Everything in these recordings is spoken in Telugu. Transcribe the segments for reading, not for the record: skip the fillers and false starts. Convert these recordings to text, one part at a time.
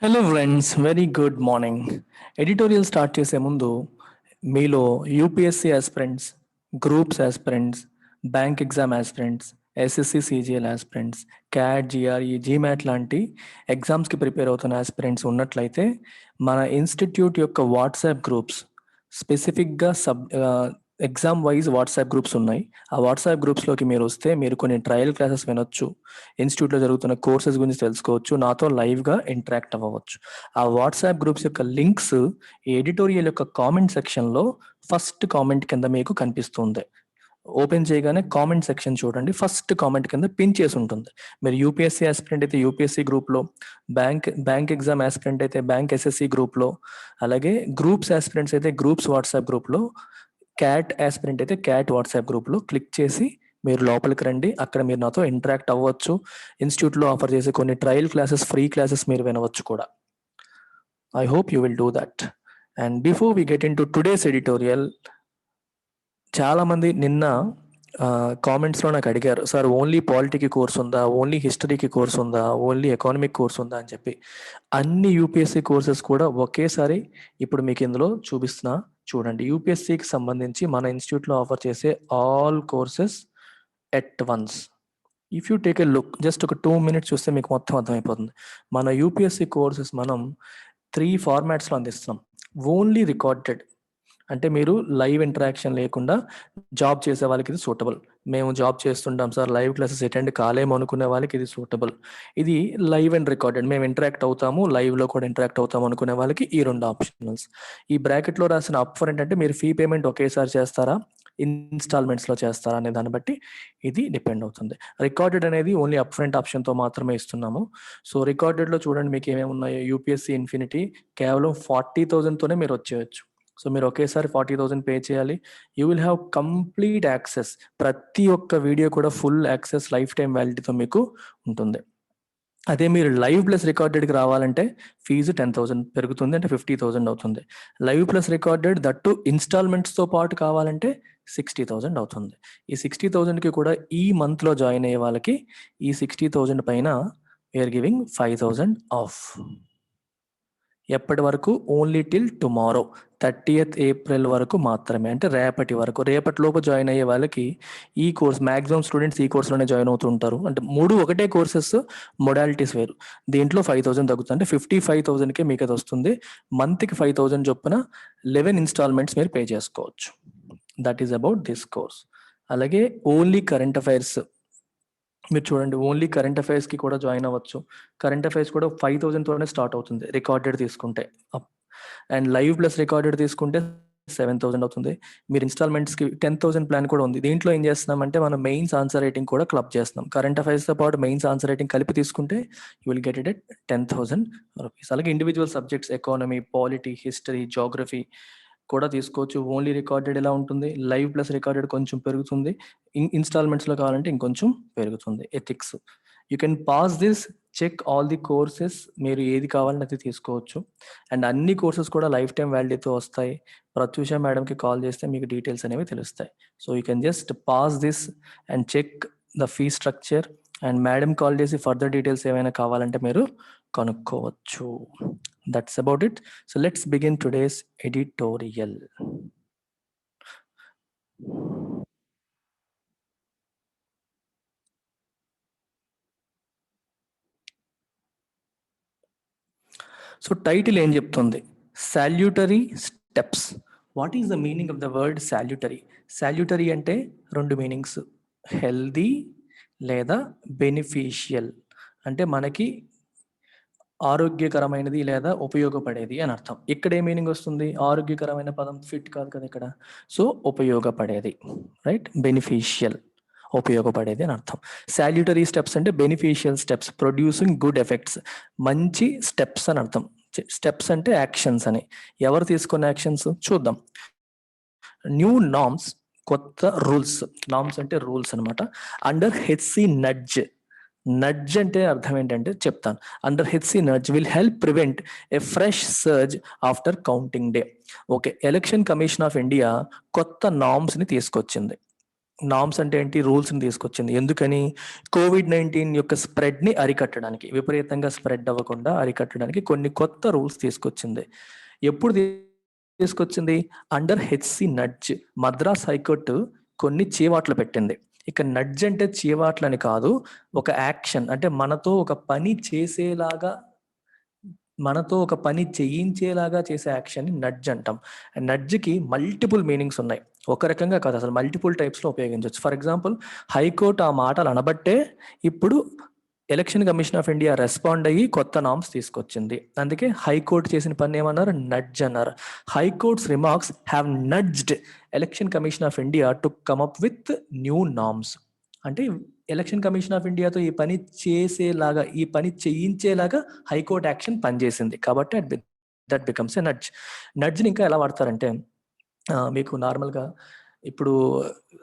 Hello friends, very good morning. Editorial start చేసే ముందు మీలో UPSC aspirants, groups aspirants, bank exam aspirants, SSC CGL aspirants, cat, GRE, GMAT లాంటి ఎగ్జామ్స్కి ప్రిపేర్ అవుతున్న ఆస్పిరెంట్స్ ఉన్నట్లయితే మన ఇన్స్టిట్యూట్ యొక్క వాట్సాప్ గ్రూప్స్, స్పెసిఫిక్గా ఎగ్జామ్ వైజ్ వాట్సాప్ గ్రూప్స్ ఉన్నాయి. ఆ వాట్సాప్ గ్రూప్స్లోకి మీరు వస్తే మీరు కొన్ని ట్రయల్ క్లాసెస్ వినొచ్చు, ఇన్స్టిట్యూట్లో జరుగుతున్న కోర్సెస్ గురించి తెలుసుకోవచ్చు, నాతో లైవ్గా ఇంటరాక్ట్ అవ్వచ్చు. ఆ వాట్సాప్ గ్రూప్స్ యొక్క లింక్స్ ఈ ఎడిటోరియల్ యొక్క కామెంట్ సెక్షన్లో ఫస్ట్ కామెంట్ కింద మీకు కనిపిస్తుంది. ఓపెన్ చేయగానే కామెంట్ సెక్షన్ చూడండి, ఫస్ట్ కామెంట్ కింద పిన్ చేసి ఉంటుంది. మీరు యూపీఎస్సీ ఆస్పిరెంట్ అయితే యూపీఎస్సీ గ్రూప్లో, బ్యాంక్ ఎగ్జామ్ ఆస్పిరెంట్ అయితే బ్యాంక్ ఎస్ఎస్సి గ్రూప్లో, అలాగే గ్రూప్స్ ఆస్పిరెంట్స్ అయితే గ్రూప్స్ వాట్సాప్ గ్రూప్లో, క్యాట్ ఆస్పిరెంట్ అయితే క్యాట్ వాట్సాప్ గ్రూప్లో క్లిక్ చేసి మీరు లోపలికి రండి. అక్కడ మీరు నాతో ఇంటరాక్ట్ అవ్వచ్చు. ఇన్స్టిట్యూట్లో ఆఫర్ చేసే కొన్ని ట్రయల్ క్లాసెస్, ఫ్రీ క్లాసెస్ మీరు వినవచ్చు కూడా. I hope you will do that. And before we get into today's editorial, చాలామంది నిన్న కామెంట్స్లో నాకు అడిగారు, సార్ ఓన్లీ పాలిటీకి కోర్స్ ఉందా, ఓన్లీ హిస్టరీకి కోర్స్ ఉందా, ఓన్లీ ఎకానమిక్ కోర్స్ ఉందా అని చెప్పి. అన్ని యూపీఎస్సీ కోర్సెస్ కూడా ఒకేసారి ఇప్పుడు మీకు ఇందులో చూపిస్తున్నా చూడండి. యూపీఎస్సీకి సంబంధించి మన ఇన్స్టిట్యూట్లో ఆఫర్ చేసే all courses at once. If you take a look, just ఒక 2 minutes చూస్తే మీకు మొత్తం అర్థమైపోతుంది. మన యూపీఎస్సీ కోర్సెస్ మనం 3 ఫార్మాట్స్లో అందిస్తున్నాం. ఓన్లీ రికార్డెడ్ అంటే మీరు లైవ్ ఇంటరాక్షన్ లేకుండా జాబ్ చేసే వాళ్ళకి ఇది సూటబుల్. మేము జాబ్ చేస్తుంటాం సార్, లైవ్ క్లాసెస్ అటెండ్ కాలేము అనుకునే వాళ్ళకి ఇది సూటబుల్. ఇది లైవ్ అండ్ రికార్డెడ్, మేము ఇంటరాక్ట్ అవుతాము, లైవ్లో కూడా ఇంటరాక్ట్ అవుతాము అనుకునే వాళ్ళకి ఈ 2 ఆప్షనల్స్. ఈ బ్రాకెట్లో రాసిన అప్ ఫ్రంట్ అంటే మీరు ఫీ పేమెంట్ ఒకేసారి చేస్తారా, ఇన్స్టాల్మెంట్స్లో చేస్తారా అనే దాన్ని బట్టి ఇది డిపెండ్ అవుతుంది. రికార్డెడ్ అనేది ఓన్లీ అప్ ఫ్రంట్ ఆప్షన్తో మాత్రమే ఇస్తున్నాము. సో రికార్డెడ్లో చూడండి మీకు ఏమేమి ఉన్నాయో. యూపీఎస్సీ ఇన్ఫినిటీ కేవలం 40,000తోనే మీరు వచ్చేయచ్చు. సో మీరు ఒకేసారి 40,000 పే చేయాలి. You will have complete access. ప్రతి ఒక్క వీడియో కూడా ఫుల్ యాక్సెస్, లైఫ్ టైం వ్యాలిడిటీతో మీకు ఉంటుంది. అదే మీరు లైవ్ ప్లస్ రికార్డెడ్కి రావాలంటే ఫీజు 10,000 పెరుగుతుంది, అంటే 50,000 అవుతుంది. లైవ్ ప్లస్ రికార్డెడ్ దట్టు ఇన్స్టాల్మెంట్స్తో పాటు కావాలంటే 60,000 అవుతుంది. ఈ 60,000కి కూడా ఈ మంత్లో జాయిన్ అయ్యే వాళ్ళకి ఈ 60,000 పైన వీఆర్ గివింగ్ 5,000 ఆఫ్. ఎప్పటి వరకు? Only till tomorrow, 30th April వరకు మాత్రమే, అంటే రేపటి వరకు. రేపటిలోపు జాయిన్ అయ్యే వాళ్ళకి ఈ కోర్స్, మ్యాక్సిమం స్టూడెంట్స్ ఈ కోర్సులోనే జాయిన్ అవుతుంటారు. అంటే 3 ఒకటే కోర్సెస్, మొడాలిటీస్ వేరు. దీంట్లో 5,000 తగ్గుతుంది, అంటే 55,000కే మీకు అది వస్తుంది. మంత్కి 5,000 చొప్పున 11 ఇన్స్టాల్మెంట్స్ మీరు పే చేసుకోవచ్చు. That is about this course. అలాగే ఓన్లీ కరెంట్ అఫైర్స్ మీరు చూడండి, ఓన్లీ కరెంట్ అఫైర్స్కి కూడా జాయిన్ అవ్వచ్చు. కరెంట్ అఫైర్స్ కూడా 5,000తోనే స్టార్ట్ అవుతుంది రికార్డెడ్ తీసుకుంటే. అండ్ లైవ్ ప్లస్ రికార్డెడ్ తీసుకుంటే 7,000 అవుతుంది. మీరు ఇన్స్టాల్మెంట్స్కి 10,000 ప్లాన్ కూడా ఉంది. దీంట్లో ఏం చేస్తున్నామంటే మనం మెయిన్స్ ఆన్సర్ రైటింగ్ కూడా క్లబ్ చేస్తున్నాం. కరెంట్ అఫైర్స్తో పాటు మెయిన్స్ ఆన్సర్ రైటింగ్ కలిపి తీసుకుంటే you will get it at 10,000 rupees. అలాగే individual subjects, economy, polity, history, geography కూడా తీసుకోవచ్చు. ఓన్లీ రికార్డెడ్ ఎలా ఉంటుంది, లైవ్ ప్లస్ రికార్డెడ్ కొంచెం పెరుగుతుంది, ఇన్స్టాల్మెంట్స్లో కావాలంటే ఇంకొంచెం పెరుగుతుంది. Ethics, you can pause this, check all the courses, మీరు ఏది కావాలని అది తీసుకోవచ్చు. అండ్ అన్ని కోర్సెస్ కూడా లైఫ్ టైం వ్యాలిడీతో వస్తాయి. ప్రత్యూష మేడంకి కాల్ చేస్తే మీకు డీటెయిల్స్ అనేవి తెలుస్తాయి. So you can just pause this and check the fee structure. And madam call చేసి ఫర్దర్ డీటెయిల్స్ ఏమైనా కావాలంటే మీరు కనుక్కోవచ్చు. That's about it. So let's begin today's editorial. So title ఏం చెప్తుంది? Salutary steps. What is the meaning of the word salutary? Salutary అంటే 2 మీనింగ్స్, హెల్దీ లేదా బెనిఫిషియల్. అంటే మనకి ఆరోగ్యకరమైనది లేదా ఉపయోగపడేది అని అర్థం. ఇక్కడ ఏ మీనింగ్ వస్తుంది? ఆరోగ్యకరమైన పదం ఫిట్ కాదు కదా ఇక్కడ. సో ఉపయోగపడేది, రైట్? బెనిఫిషియల్, ఉపయోగపడేది అని అర్థం. సాల్యుటరీ స్టెప్స్ అంటే beneficial steps producing good effects, మంచి స్టెప్స్ అని అర్థం. స్టెప్స్ అంటే యాక్షన్స్ అని. ఎవరు తీసుకున్న యాక్షన్స్ చూద్దాం. న్యూ నామ్స్, కొత్త రూల్స్. నామ్స్ అంటే రూల్స్ అనమాట. Under HC nudge. నడ్జ్ అంటే అర్థం ఏంటంటే చెప్తాను. Under HC nudge will help prevent A fresh surge after counting day. Okay, election commission of India కొత్త నామ్స్ ని తీసుకొచ్చింది. నామ్స్ అంటే ఏంటి, రూల్స్ని తీసుకొచ్చింది. ఎందుకని? COVID-19 యొక్క స్ప్రెడ్ని అరికట్టడానికి, విపరీతంగా స్ప్రెడ్ అవ్వకుండా అరికట్టడానికి కొన్ని కొత్త రూల్స్ తీసుకొచ్చింది. ఎప్పుడు తీసుకొచ్చింది? Under HC nudge. Madras high court కొన్ని చీవాట్లు పెట్టింది. ఇక నడ్జ్ అంటే చీవాట్లని కాదు, ఒక యాక్షన్, అంటే మనతో ఒక పని చేసేలాగా, మనతో ఒక పని చేయించేలాగా చేసే యాక్షన్ని నడ్జ్ అంటాం. నడ్జ్కి మల్టిపుల్ మీనింగ్స్ ఉన్నాయి, ఒక రకంగా కాదు, అసలు మల్టిపుల్ టైప్స్లో ఉపయోగించవచ్చు. ఫర్ ఎగ్జాంపుల్, హైకోర్టు ఆ మాటలు అనబట్టే ఇప్పుడు election commission of India respond అయ్యి కొత్త నామ్స్ తీసుకొచ్చింది. అందుకే హైకోర్టు చేసిన పని ఏమన్నారు? నడ్జ్ అన్నారు. High court's remarks have nudged Election commission of India to come up with new norms. అంటే ఎలక్షన్ కమిషన్ ఆఫ్ ఇండియాతో ఈ పని చేసేలాగా, ఈ పని చేయించేలాగా హైకోర్టు యాక్షన్ పనిచేసింది. కాబట్టి దట్ బికమ్స్ ఎ నడ్జ్. నడ్జ్ని ఇంకా ఎలా వాడతారంటే, మీకు నార్మల్గా ఇప్పుడు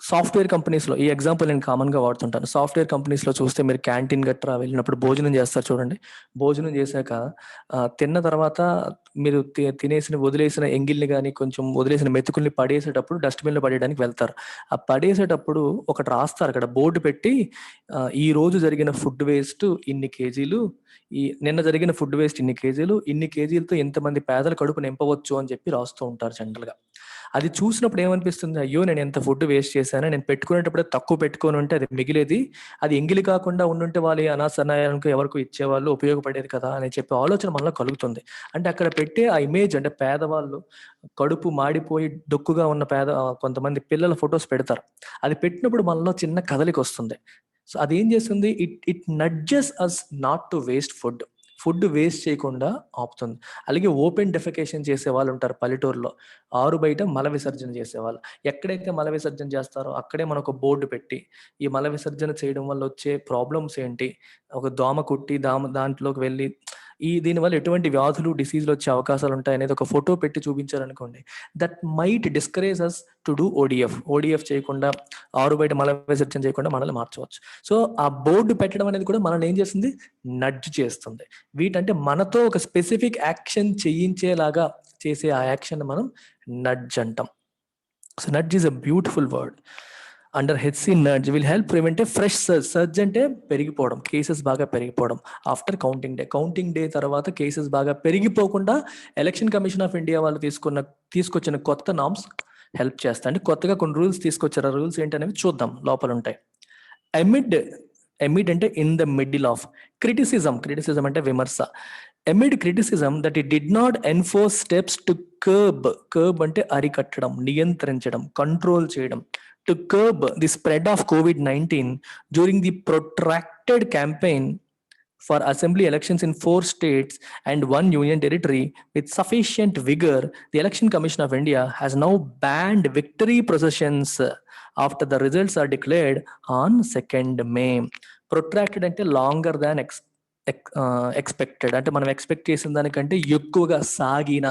సాఫ్ట్వేర్ కంపెనీస్లో ఈ ఎగ్జాంపుల్ నేను కామన్గా వాడుతుంటాను. సాఫ్ట్వేర్ కంపెనీస్లో చూస్తే మీరు క్యాంటీన్ గట్రా వెళ్ళినప్పుడు భోజనం చేస్తారు చూడండి. భోజనం చేశాక తిన్న తర్వాత మీరు తినేసిన వదిలేసిన ఎంగిల్ని కానీ కొంచెం వదిలేసిన మెతుకుల్ని పడేసేటప్పుడు డస్ట్బిన్లో పడేయడానికి వెళ్తారు. ఆ పడేసేటప్పుడు ఒకటి రాస్తారు అక్కడ, బోర్డు పెట్టి ఈ రోజు జరిగిన ఫుడ్ వేస్ట్ ఇన్ని కేజీలు, నిన్న జరిగిన ఫుడ్ వేస్ట్ ఇన్ని కేజీలు, ఇన్ని కేజీలతో ఎంతమంది పేదల కడుపు నింపవచ్చు అని చెప్పి రాస్తూ ఉంటారు జనరల్గా. అది చూసినప్పుడు ఏమనిపిస్తుంది? అయ్యో, నేను ఎంత ఫుడ్ వేస్ట్ చేశాను, నేను పెట్టుకునేటప్పుడే తక్కువ పెట్టుకొని ఉంటే అది మిగిలేది, అది ఎంగిలి కాకుండా ఉండుంటే వాళ్ళు అనాసనాయాలకు ఎవరికి ఇచ్చేవాళ్ళు, ఉపయోగపడేది కదా అని చెప్పి ఆలోచన మనలో కలుగుతుంది. అంటే అక్కడ పెట్టే ఆ ఇమేజ్, అంటే పేదవాళ్ళు కడుపు మాడిపోయి డొక్కుగా ఉన్న కొంతమంది పిల్లల ఫొటోస్ పెడతారు. అది పెట్టినప్పుడు మనలో చిన్న కదలిక వస్తుంది. సో అదేం చేస్తుంది? It nudges us not to waste food. Food waste చేయకుండా ఆపుతుంది. అలాగే ఓపెన్ డెఫెకేషన్ చేసే వాళ్ళు ఉంటారు పల్లెటూరులో, ఆరు బయట మల విసర్జన చేసేవాళ్ళు. ఎక్కడైతే మల విసర్జన చేస్తారో అక్కడే మనకు బోర్డు పెట్టి, ఈ మల విసర్జన చేయడం వల్ల వచ్చే ప్రాబ్లమ్స్ ఏంటి, ఒక దోమ కుట్టి దాంట్లోకి వెళ్ళి దీనివల్ల ఎటువంటి వ్యాధులు, డిసీజులు వచ్చే అవకాశాలు ఉంటాయి అనేది ఒక ఫోటో పెట్టి చూపించారనుకోండి, that might discourage us to do ODF చేయకుండా, ఆరు బయట మల విసర్జన చేయకుండా మనల్ని మార్చవచ్చు. సో ఆ బోర్డు పెట్టడం అనేది కూడా మనల్ని ఏం చేస్తుంది? నడ్జ్ చేస్తుంది. వీటంటే మనతో ఒక స్పెసిఫిక్ యాక్షన్ చేయించేలాగా చేసే ఆ యాక్షన్ మనం నడ్జ్ అంటాం. So nudge is a beautiful word. Under HC nudge will help prevent A fresh surge అంటే పెరిగిపోవడం, కేసెస్ బాగా పెరిగిపోవడం ఆఫ్టర్ కౌంటింగ్ డే తర్వాత కేసెస్ బాగా పెరిగిపోకుండా ఎలక్షన్ కమిషన్ ఆఫ్ ఇండియా వాళ్ళు తీసుకొచ్చిన కొత్త నామ్స్ హెల్ప్ చేస్తాయి. అంటే కొత్తగా కొన్ని రూల్స్ తీసుకొచ్చారు. ఆ రూల్స్ ఏంటనేవి చూద్దాం, లోపల ఉంటాయి. ఎమిడ్ అంటే in the middle of. Criticism అంటే విమర్శ. Amid criticism that it did not enforce steps to curb అంటే అరికట్టడం, నియంత్రించడం, కంట్రోల్ చేయడం. To curb the spread of COVID-19 during the protracted campaign for assembly elections in 4 states and 1 union territory with sufficient vigor, the Election Commission of India has now banned victory processions after the results are declared on 2nd May. Protracted అంటే longer than expected, అంటే మనం ఎక్స్పెక్ట్ చేసిన దానికంటే ఎక్కువగా సాగిన,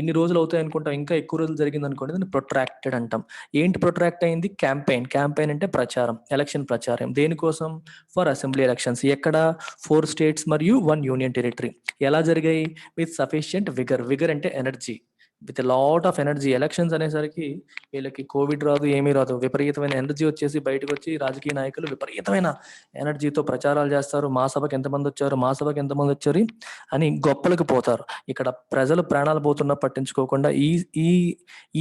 ఇన్ని రోజులు అవుతాయి అనుకుంటాం, ఇంకా ఎక్కువ రోజులు జరిగింది అనుకోండి, దాన్ని ప్రొట్రాక్టెడ్ అంటాం. ఏంటి ప్రొట్రాక్ట్ అయింది? క్యాంపెయిన్ అంటే ప్రచారం, ఎలక్షన్ ప్రచారం. దేనికోసం? For assembly elections. ఎక్కడ? 4 states మరియు 1 యూనియన్ టెరిటరీ. ఎలా జరిగాయి? విత్ సఫిషియంట్ విగర్ అంటే energy, with lot of energy. Elections అనేసరికి వీళ్ళకి కోవిడ్ రాదు, ఏమీ రాదు, విపరీతమైన ఎనర్జీ వచ్చేసి బయటకు వచ్చి రాజకీయ నాయకులు విపరీతమైన ఎనర్జీతో ప్రచారాలు చేస్తారు. మా సభకి ఎంతమంది వచ్చారు అని గొప్పలకు పోతారు. ఇక్కడ ప్రజలు ప్రాణాలు పోతున్నా పట్టించుకోకుండా